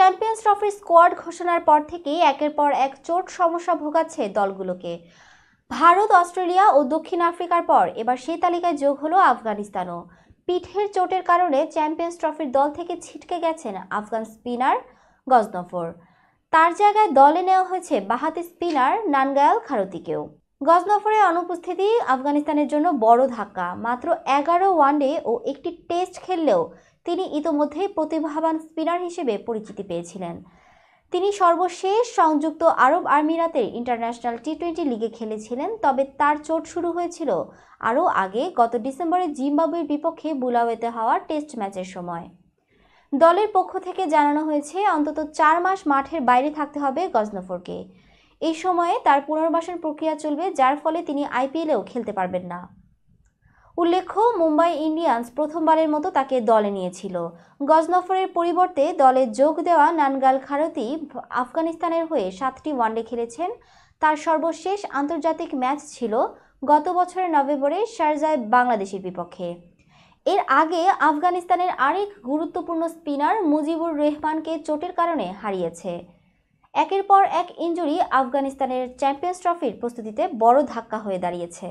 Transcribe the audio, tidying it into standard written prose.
Champions ট্রফির squad ঘোষণার পর থেকেই একের পর এক চোট সমস্যা ভোগাচ্ছে দলগুলোকে। ভারত, অস্ট্রেলিয়া ও দক্ষিণ আফ্রিকার পর এবার সেই তালিকায় যোগ হলো আফগানিস্তানও। পিঠের চোটের কারণে চ্যাম্পিয়ন্স ট্রফির দল থেকে ছিটকে গেছেন আফগান স্পিনার গজনফর। তার জায়গায় দলে নেওয়া হয়েছে বাঁহাতি স্পিনার নানগায়াল খারতিকেও। গজনফরের অনুপস্থিতি আফগানিস্তানের জন্য বড় ধাক্কা। মাত্র 11 ওয়ানডে ও একটি টেস্ট খেললেও তিনি ইতোমধ্যেই প্রতিভাবান স্পিনার হিসেবে পরিচিতি পেয়েছিলেন। তিনি সর্বশেষ সংযুক্ত আরব আমিরাতের ইন্টারন্যাশনাল টি-20 লিগে খেলেছিলেন, তবে তার চোট শুরু হয়েছিল আরও আগে, গত ডিসেম্বরে জিম্বাবুয়ের বিপক্ষে বুলাওয়েতে হওয়া টেস্ট ম্যাচের সময়। দলের পক্ষ থেকে জানানো হয়েছে অন্তত 4 মাস মাঠের বাইরে থাকতে হবে গজনফরকে। এই সময়ে তার পুনর্বাসন প্রক্রিয়া চলবে, যার ফলে তিনি আইপিএলেও খেলতে পারবেন না। উল্লেখ্য, মুম্বাই ইন্ডিয়ান্স প্রথমবারের মতো তাকে দলে নিয়েছিল। গজনফরের পরিবর্তে দলে যোগ দেওয়া নানগাল খারতি আফগানিস্তানের হয়ে 7টি ওয়ানডে খেলেছেন। তার সর্বশেষ আন্তর্জাতিক ম্যাচ ছিল গত বছরের নভেম্বরে শারজায় বাংলাদেশের বিপক্ষে। এর আগে আফগানিস্তানের আরেক গুরুত্বপূর্ণ স্পিনার মুজিবুর রহমানকে চোটের কারণে হারিয়েছে। একের পর এক ইনজুরি আফগানিস্তানের চ্যাম্পিয়ন্স ট্রফির প্রস্তুতিতে বড় ধাক্কা হয়ে দাঁড়িয়েছে।